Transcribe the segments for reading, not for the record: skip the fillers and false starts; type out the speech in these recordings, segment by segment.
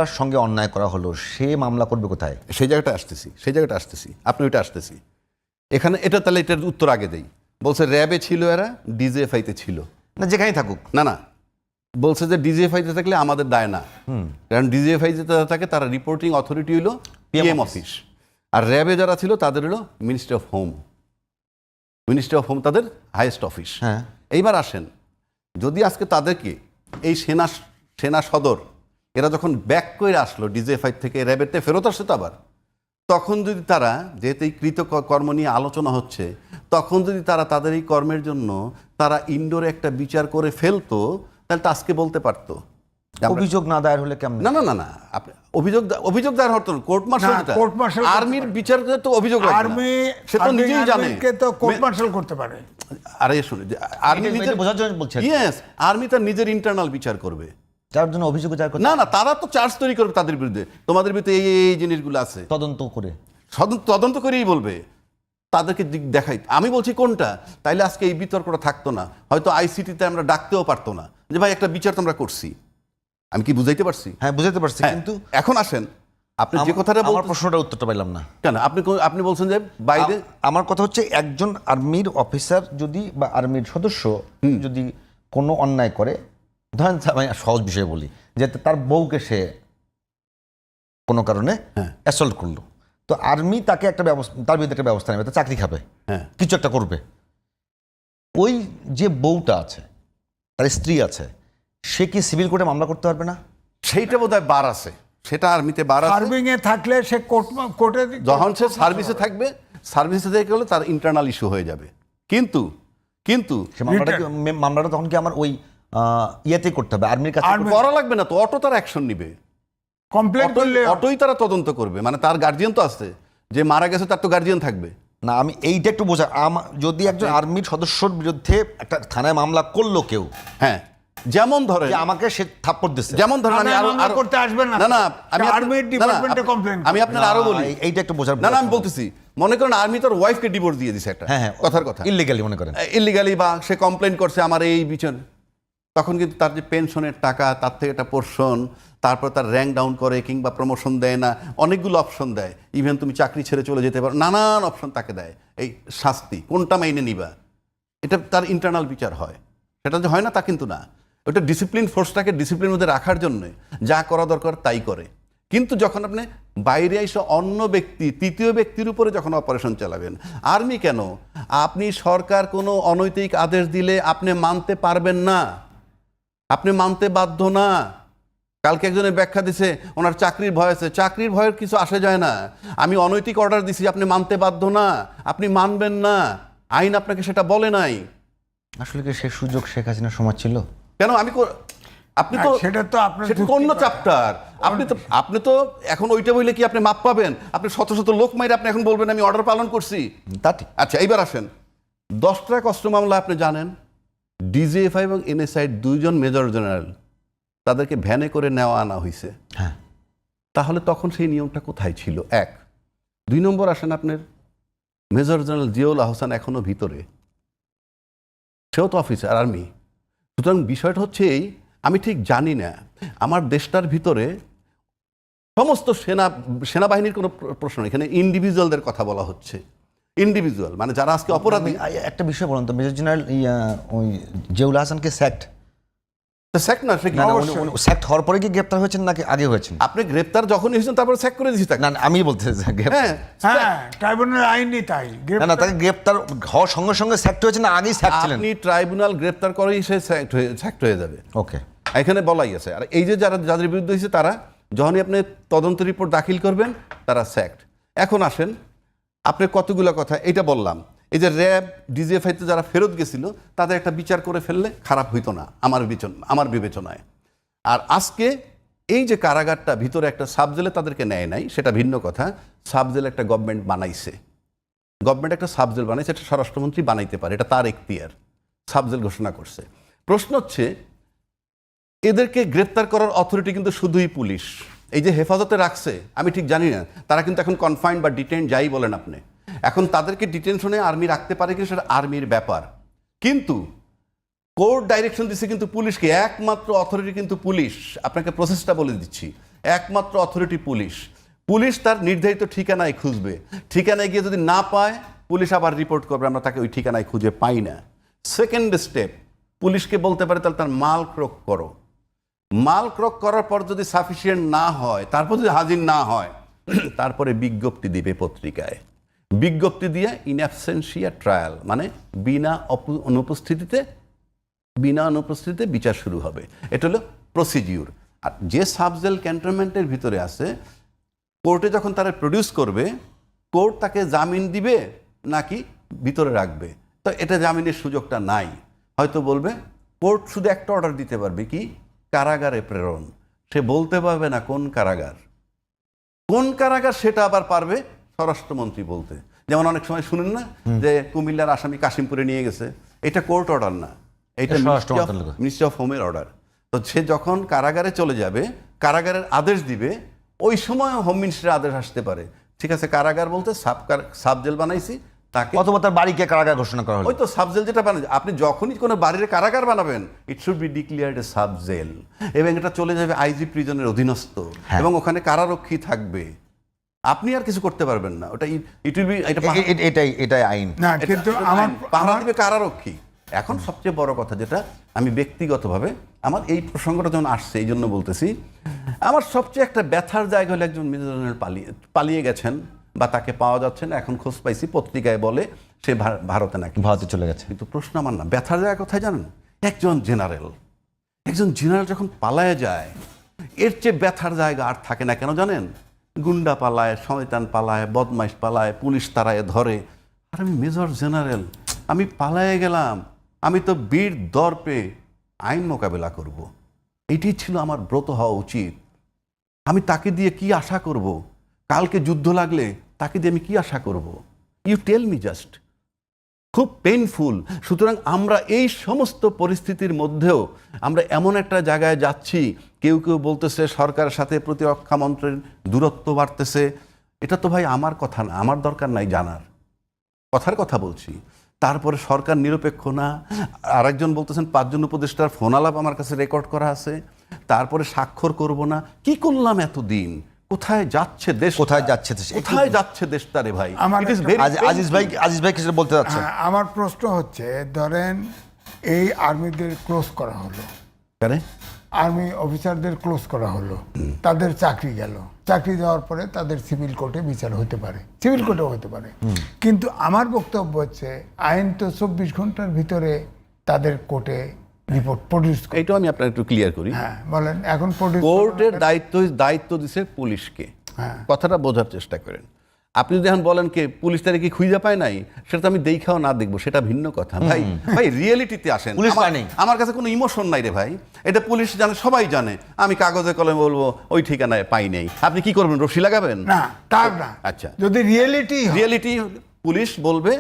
তার সঙ্গে অন্যায় করা হলো, সে মামলা করবে কোথায়? সেই জায়গাটা আসতেছি আপনি ওইটা আসতেছি এখানে। এটা তাহলে এটার উত্তর আগে দেই। বলছে র্যাবে ছিল, এরা ডিজিএফআইতে ছিল না, যেখানেই থাকুক। না, বলছে যে ডিজিএফআইতে থাকলে আমাদের দায় না, কারণ ডিজিএফআই যে থাকে তারা রিপোর্টিং অথরিটি হলো পিএম অফিস, আর র্যাবে যারা ছিল তাদের হলো মিনিস্ট্রি অফ হোম তাদের হাইয়েস্ট অফিস। হ্যাঁ, এইবার আসেন, যদি আজকে তাদেরকে এই সেনা সদর এরা যখন ব্যাক করে আসলো ডিজিএফআই থেকে র্যাবেতে ফেরত আসছে, তো আবার তখন যদি তারা, যেহেতু এই কর্ম নিয়ে আলোচনা হচ্ছে, তখন যদি তারা তাদের এই কর্মের জন্য তারা ইনডোরে একটা বিচার করে ফেলতো, তাহলে তো আজকে বলতে পারতো। অভিযোগ না দায়ের হলে কেমন? না, আপনি অভিযোগ দায়ের হতো কোর্ট মার্শাল, আর্মির বিচার তো অভিযোগ আর্মি সে তো নিজেই জানে তো কোর্ট মার্শাল করতে পারে। আরে শুনে, আর্মি নিজে বোঝার জন্য বলছেন। ইয়েস, আর্মি তার নিজের ইন্টারনাল বিচার করবে, যার জন্য অভিযোগ দায়ের করতে। না, তারা তো চার্জ তৈরি করবে তাদের বিরুদ্ধে, তোমাদের বিরুদ্ধে এই জিনিসগুলো আছে, তদন্ত করেই বলবে, তাদেরকে দেখাই। আমি বলছি কোনটা, তাইলে আজকে এই বিতর্কটা থাকতো না, হয়তো আইসিটিতে আমরা ডাকতেও পারতো না যে ভাই একটা বিচার তোমরা করছি। আমি কি বুঝাইতে পারছি? হ্যাঁ, বুঝাইতে পারছি, কিন্তু এখন আসেন আপনি যে কথাটা আমার প্রশ্নটার উত্তরটা পাইলাম না কেন। আপনি বলছেন যে বাইরে, আমার কথা হচ্ছে একজন আর্মির অফিসার যদি বা আর্মির সদস্য যদি কোনো অন্যায় করে, ধরেন আমি সহজ বিষয়ে বলি, যে তার বউকে সে কোনো কারণে অ্যাসল্ট করলো, তো আর্মি তাকে একটা ব্যবস্থা, তার বিরুদ্ধে একটা ব্যবস্থা নেবে, তার চাকরি খাবে, কিছু একটা করবে। ওই যে বউটা আছে, তার স্ত্রী আছে, সে কি সিভিল কোর্টে মামলা করতে পারবে না? সেইটা বোধহয় বার আছে, সেটা আর্মিতে বার আছে। সার্ভিং এ থাকলে সে কোর্টে, যখন সে সার্ভিসে থাকবে, সার্ভিসে থেকে হলে তার ইন্টারনাল ইস্যু হয়ে যাবে। কিন্তু মামলাটা তখন কি আমার ওই ইয়েতে করতে হবে, আর্মির কাছে করা লাগবে না তো, অটো তার অ্যাকশন নিবে, কমপ্লেন করলে অটোই তারা তদন্ত করবে। মানে তার গার্জিয়ান তো আছে, যে মারা গেছে তার তো গার্জিয়ান থাকবে না। আমি এইটা একটু বোঝা, যদি একজন আর্মির সদস্যর বিরুদ্ধে একটা থানায় মামলা করলো কেউ, হ্যাঁ, যেমন ধরে আমাকে সে থাপ্পড় দিচ্ছে, যেমন ধরেন আমি আরো করতে আসবেন না, না, আর্মির ডিপার্টমেন্টে কমপ্লেন, আমি আপনার আরো বলি, এইটা একটু বোঝার। না, আমি বলতেছি, মনে করেন আর্মি তার ওয়াইফকে ডিভোর্স দিয়ে দিছে, একটা কথার কথা, ইলিগালি মনে করেন, ইলিগালি, বা সে কমপ্লেন করছে আমার এই বিচার, তখন কিন্তু তার যে পেনশনের টাকা, তার থেকে একটা পোর্শন, তারপর তার র্যাঙ্ক ডাউন করে কিংবা প্রমোশন দেয় না, অনেকগুলো অপশন দেয়, ইভেন তুমি চাকরি ছেড়ে চলে যেতে পারো, নানান অপশন তাকে দেয়। এই শাস্তি কোনটা মাইনে নিবা, এটা তার ইন্টারনাল বিচার হয়, সেটা যে হয় না তা কিন্তু না। ওটা ডিসিপ্লিন ফোর্সটাকে ডিসিপ্লিনের মধ্যে রাখার জন্য যা করা দরকার তাই করে। কিন্তু যখন আপনি বাইরে এসে অন্য ব্যক্তি, তৃতীয় ব্যক্তির উপরে যখন অপারেশন চালাবেন, আর্মি কেন, আপনি সরকার কোনো অনৈতিক আদেশ দিলে আপনি মানতে পারবেন না, আপনি মানতে বাধ্য না। কালকে একজনের ব্যাখ্যা দিছে ওনার চাকরির ভয় আছে, চাকরির ভয়ের কিছু আসে যায় না। আমি অনৈতিক অর্ডার দিছি, আপনি মানতে বাধ্য না, আপনি মানবেন না, আইন আপনাকে সেটা বলে নাই। আসলে কি সে সুযোগ শেখ হাসিনার সময় ছিল? কেন আপনি তো সেটা তো আপনার অন্য চ্যাপ্টার, আপনি তো এখন ওইটা বললে কি আপনি মাপ পাবেন? আপনি শত শত লোক মাইরে আপনি এখন বলবেন আমি অর্ডার পালন করছি, তা ঠিক। আচ্ছা, এইবার আসেন 10টা কষ্ট মামলা আপনি জানেন, ডিজিএফআই এবং এনএসআই দুইজন মেজর জেনারেল তাদেরকে ভ্যানে করে নেওয়া আনা হয়েছে। হ্যাঁ, তাহলে তখন সেই নিয়মটা কোথায় ছিল? 1, 2 নম্বর আসেন আপনার মেজর জেনারেল জিয়াউল আহসান এখনো ভিতরে, সেও তো অফিসার আর্মি। সুতরাং বিষয়টা হচ্ছে এই, আমি ঠিক জানি না আমার দেশটার ভিতরে সমস্ত সেনাবাহিনীর কোনো প্রশ্ন, এখানে ইন্ডিভিজুয়ালদের কথা বলা হচ্ছে। ইন্ডিভিজুয়াল মানে যারা আজকে অপরাধী। একটা বিষয় বলুন তো, মেজর জেনারেল ওই জিয়াউল আহসানকে স্যাক্ট না, সে স্যাক্ট হওয়ার পরে কি গ্রেপ্তার হয়েছেন নাকি আগে হয়েছেন? আপনি গ্রেপ্তার যখনই হয়েছেন তারপরে স্যাক করে দিয়েছি তাকে। না, আমি বলতে ট্রাইব্যুনাল আইনই তাই, না, তাকে গ্রেপ্তার হওয়ার সঙ্গে সঙ্গে স্যাক্ট হয়েছে না আগেই স্যাক্ট ছিলেন? আপনি ট্রাইব্যুনাল গ্রেপ্তার করেই সে স্যাক্ট হয়ে যাবে। ওকে, এখানে বলাই আছে। আর এই যে যাদের বিরুদ্ধে হয়েছে তারা যখনই আপনি তদন্ত রিপোর্ট দাখিল করবেন তারা স্যাক্ট। এখন আসেন, আপনি কতগুলো কথা এইটা বললাম, এই যে র্যাব ডিজিএফআইতে যারা ফেরত গেছিল তাদের একটা বিচার করে ফেললে খারাপ হইতো না আমার বিবেচনায়। আর আজকে এই যে কারাগারটা ভিতরে একটা সাবজেলে তাদেরকে নেয় নাই, সেটা ভিন্ন কথা। সাবজেল একটা গভর্নমেন্ট বানাইছে, গভর্নমেন্ট একটা সাবজেল বানাইছে, এটা স্বরাষ্ট্রমন্ত্রী বানাইতে পারে, এটা তার এখতিয়ার, সাবজেল ঘোষণা করছে। প্রশ্ন হচ্ছে এদেরকে গ্রেপ্তার করার অথরিটি কিন্তু শুধুই পুলিশ। এই যে হেফাজতে রাখছে আমি ঠিক জানি না, তারা কিন্তু এখন কনফাইন্ড বা ডিটেইন যাই বলেন আপনি, এখন তাদেরকে ডিটেনশনে আর্মি রাখতে পারে কি সেটা আর্মির ব্যাপার। কিন্তু কোর্ট ডাইরেকশন দিচ্ছে কিন্তু পুলিশকে, একমাত্র অথরিটি কিন্তু পুলিশ। আপনাকে প্রসেসটা বলে দিচ্ছি, একমাত্র অথরিটি পুলিশ। পুলিশ তার নির্ধারিত ঠিকানায় খুঁজবে, ঠিকানায় গিয়ে যদি না পায় পুলিশ আবার রিপোর্ট করবে আমরা তাকে ওই ঠিকানায় খুঁজে পাই না। সেকেন্ড স্টেপ, পুলিশকে বলতে পারে তাহলে তার মাল ক্রোক করো। মাল ক্রোক করার পর যদি সাফিসিয়েন্ট না হয়, তারপর যদি হাজির না হয়, তারপরে বিজ্ঞপ্তি দিবে পত্রিকায়। বিজ্ঞপ্তি দিয়ে ইন অ্যাবসেন্সিয়া ট্রায়াল, মানে বিনা অনুপস্থিতিতে বিচার শুরু হবে। এটা হলো প্রসিডিউর। আর যে সাবজেল ক্যান্টনমেন্টের ভিতরে আছে, কোর্টে যখন তারা প্রডিউস করবে, কোর্ট তাকে জামিন দিবে নাকি ভিতরে রাখবে। তো এটা জামিনের সুযোগটা নাই। হয়তো বলবে কোর্ট শুধু একটা অর্ডার দিতে পারবে, কি কারাগারে প্রেরণ। সে বলতে পারবে না কোন কারাগার, সেটা আবার পারবে স্বরাষ্ট্রমন্ত্রী বলতে। যেমন অনেক সময় শুনেন না যে কুমিল্লার আসামি কাশিমপুরে নিয়ে গেছে, এটা কোর্ট অর্ডার না, এটা মিনিস্ট্রি অফ হোমের অর্ডার। তো সে যখন কারাগারে চলে যাবে, কারাগারের আদেশ দিবে, ওই সময় হোম মিনিস্ট্রির আদেশ আসতে পারে, ঠিক আছে কারাগার বলতে সাবজেল বানাইছি তাকে, অথবা তার বাড়িকে কারাগার ঘোষণা করা হলো। ওই তো সাবজেল যেটা বানাই, আপনি যখনই কোনো বাড়ির কারাগার বানাবেন, it should be declared A sub-jail, এবং এটা চলে যাবে আইজি প্রিজনের অধীনস্থ, এবং ওখানে কারারক্ষী থাকবে। আপনি আর কিছু করতে পারবেন না, ওটা ইট উইল বি, এটাই আইন না, কিন্তু পাহারা দিবে কারারক্ষী। এখন সবচেয়ে বড় কথা যেটা আমি ব্যক্তিগতভাবে, আমার এই প্রসঙ্গটা যখন আসছে এই জন্য বলতেছি, আমার সবচেয়ে একটা ব্যথার জায়গা হলো একজন মেজর জেনারেল পালিয়ে গেছেন বা তাকে পাওয়া যাচ্ছে না, এখন খোঁজ পাইছি পত্রিকায় বলে সে ভারতে চলে গেছে। কিন্তু প্রশ্ন আমার না, ব্যথার জায়গা কোথায় জানেন? একজন জেনারেল যখন পালায় যায়, এর চেয়ে ব্যথার জায়গা আর থাকে না। কেন জানেন? গুন্ডা পালায়, শয়তান পালায়, বদমাইশ পালায়, পুলিশ তারায় ধরে, আর আমি মেজর জেনারেল, আমি পালায়ে গেলাম, আমি তো বীর দর্পে আইন মোকাবেলা করব। এটি ছিল আমার ব্রত হওয়া উচিত। আমি তাকে দিয়ে কি আশা করব? কালকে যুদ্ধ লাগলে তাকে দিয়ে আমি কি আশা করব? You tell me just. খুব পেইনফুল। সুতরাং আমরা এই সমস্ত পরিস্থিতির মধ্যেও আমরা এমন একটা জায়গায় যাচ্ছি, কেউ বলতেছে সরকারের সাথে প্রতিরক্ষা মন্ত্রীর দূরত্ব বাড়তেছে। এটা তো ভাই আমার কথা না, আমার দরকার নাই জানার, কথার কথা বলছি। তারপরে সরকার নিরপেক্ষ না, আরেকজন বলতেছেন 5 জন উপদেষ্টার ফোন আলাপ আমার কাছে রেকর্ড করা আছে, তারপরে স্বাক্ষর করব না। কি করলাম এতদিন? কোথায় যাচ্ছে দেশ? কোথায় যাচ্ছে দেশটা রে ভাই? আজিজ ভাই কিছু বলতে যাচ্ছেন? আমার প্রশ্ন হচ্ছে, ধরেন এই আর্মিদের ক্লোজ করা হলো, আর্মি অফিসারদের ক্লোজ করা হলো, তাদের চাকরি গেল, চাকরি যাওয়ার পরে তাদের সিভিল কোর্টে বিচার হতে পারে, সিভিল কোর্টেও হতে পারে। কিন্তু আমার বক্তব্য হচ্ছে, আইন তো 24 ঘন্টার ভিতরে তাদের কোর্টে রিপোর্ট প্রডিউস করে। এইটাও আমি আপনার একটু ক্লিয়ার করি। হ্যাঁ বলেন। এখন কোর্টের দায়িত্ব দিছে পুলিশকে, কথাটা বোঝার চেষ্টা করেন। আপনি যদি এখন বলেন কে পুলিশ তারা কি খুঁজে পায় নাই, সেটা তো আমি দেখাও না দেখবো, সেটা ভিন্ন কথা। ভাই রিয়েলিটিতে আসেন। আমার কাছে কোনো ইমোশন নাই রে ভাই, এটা পুলিশ জানে, সবাই জানে। আমি কাগজে কলমে বলবো ওই ঠিকানায় পাই নাই, আপনি কি করবেন? রশি লাগাবেন? না, তার না। আচ্ছা, যদি রিয়েলিটি পুলিশ বলবে,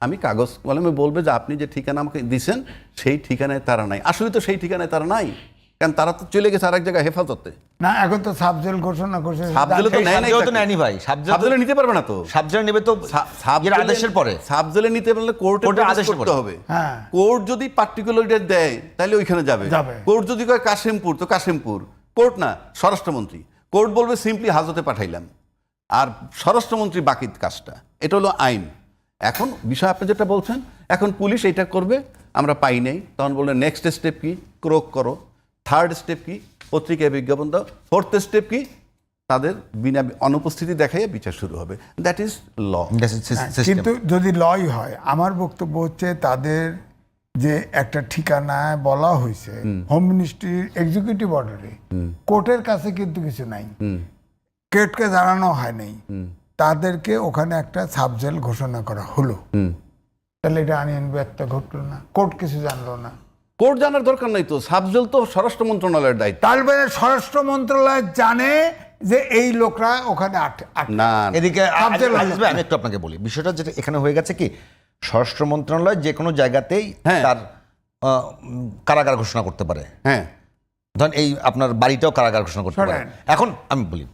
আমি কাগজ কলমে বলবে যে আপনি যে ঠিকানা আমাকে দিচ্ছেন সেই ঠিকানায় তারা নাই। আসলে তো সেই ঠিকানায় তারা নাই, কারণ তারা তো চলে গেছে আরেক জায়গায় হেফাজতে। না, এখন তো সাবজেল ঘোষণা করছে। সাবজেলে তো নেয়নি ভাই, সাবজেলে নিতে পারবে না তো। সাবজেলে নেবে তো আদেশের পরে। সাবজেলে নিতে পারলে কোর্টের আদেশ করতে হবে। কোর্ট যদি পার্টিকুলার ডেট দেয় তাহলে ওইখানে যাবে। কোর্ট যদি কয় কাশিমপুর, তো কাশিমপুর। কোর্ট না, স্বরাষ্ট্রমন্ত্রী। কোর্ট বলবে সিম্পলি হাজতে পাঠাইলাম, আর স্বরাষ্ট্রমন্ত্রী বাকি কাজটা। এটা হলো আইন। এখন বিষয় আপনি যেটা বলছেন, এখন পুলিশ এটা করবে, আমরা পাই নাই, তখন বললেন নেক্সট স্টেপ কি? ক্রোক করো। থার্ড স্টেপ কি? পত্রিকায় বিজ্ঞাপন দাও। ফোর্থ স্টেপ কি? তাদের বিনা অনুপস্থিতি দেখাইয়া বিচার শুরু হবে। That is law. কিন্তু যদি লই হয়, আমার বক্তব্য হচ্ছে তাদের যে একটা ঠিকানায় বলা হয়েছে হোম মিনিস্ট্রির এক্সিকিউটিভ অর্ডারে, কোর্টের কাছে কিন্তু কিছু নাই, কোর্টকে জানানো হয় নাই, তাদেরকে ওখানে একটা সাবজেল ঘোষণা করা হলো, তাহলে এটা আইন ব্যত্যয় ঘটলো না? কোর্ট কিছু জানলো না? কোর্ট জানার দরকার নাই তো, সাবজেল তো স্বরাষ্ট্র মন্ত্রণালয়ের দায়িত্ব। তারপরে স্বরাষ্ট্র মন্ত্রণালয় জানে যে এই লোকরা ওখানে না। এদিকে আমি একটু আপনাকে বলি, বিষয়টা যেটা এখানে হয়ে গেছে কি, স্বরাষ্ট্র মন্ত্রণালয় যে কোনো জায়গাতেই তার কারাগার ঘোষণা করতে পারে। হ্যাঁ, ধরেন এই আপনার বাড়িটাও কারাগার ঘোষণা করতে পারে। এখন আমি বলি,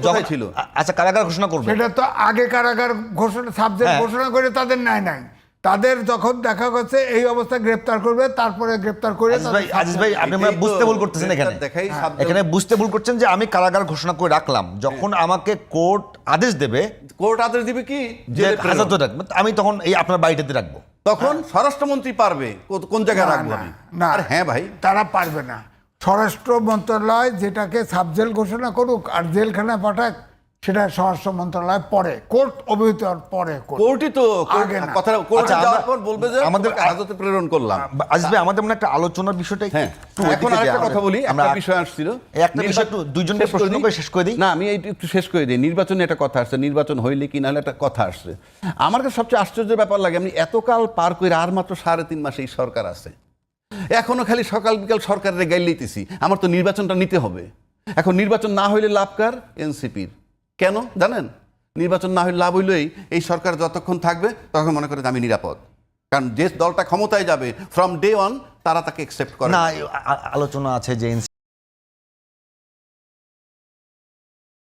কোথায় ছিল? আচ্ছা, কারাগার ঘোষণা করবে, সেটা তো আগে কারাগার ঘোষণা সাবজেক্ট ঘোষণা করে তাদের নাই। তাদের যখন দেখা গেছে এই অবস্থা গ্রেপ্তার করবে, তারপরে গ্রেপ্তার করে আজিজ ভাই আপনি মনে হয় বুঝতে ভুল করতেছেন এখানে। দেখাই এখানে বুঝতে ভুল করছেন যে আমি কারাগার ঘোষণা করে রাখলাম, যখন আমাকে কোর্ট আদেশ দেবে কোর্ট আদেশ দিবে কি যে জেলে প্রেরণ। হাজতে রাখবো, আমি তখন এই আপনার বাড়িটাতে রাখবো। তখন স্বরাষ্ট্রমন্ত্রী পারবে কোন জায়গায় না, রাখবো না, আমি। না। আর হ্যাঁ ভাই, তারা পারবে না। স্বরাষ্ট্র মন্ত্রণালয় যেটাকে সাবজেল ঘোষণা করুক আর জেলখানায় পাঠাক, সেটা স্বরাষ্ট্র মন্ত্রণালয় পরে, কোর্ট অভিহিত হওয়ার পরে করবে। কোর্টই তো আগে না। কথা কোর্টে আচ্ছা, যাওয়ার আমরা- পর বলবে যে আমাদের তোমাকে হাজতে প্রেরণ করলাম। আজিজ ভাই আমাদের মনে একটা আলোচনার বিষয়টা হ্যাঁ, একটু এখন ওইদিকে আরেকটা যাই। কথা বলি, আমরা একটা বিষয় আসছিল। এই একটা বিষয় একটু দুইজনকে শেষ করে প্রশ্ন দিই। করে শেষ করে দিই। না, আমি একটু শেষ করে দিই। নির্বাচনে একটা কথা আসছে, নির্বাচন হইলে কি না হলে একটা কথা আসছে। আমার কাছে সবচেয়ে আশ্চর্যের ব্যাপার লাগে, আমি এতকাল পার করে আর মাত্র 3.5 মাসে এই সরকার আছে, এখনো খালি সকাল বিকাল সরকারের গাইল লইতেছি। আমার তো নির্বাচনটা নিতে হবে। এখন নির্বাচন না হইলে লাভ কার? এনসিপির। কেন জানেন? নির্বাচন না হইলে লাভ হইলেই এই সরকার যতক্ষণ থাকবে তখন মনে করে যে আমি নিরাপদ, কারণ যে দলটা ক্ষমতায় যাবে ফ্রম ডে ওয়ান তারা তাকে অ্যাকসেপ্ট করে না, আলোচনা আছে যে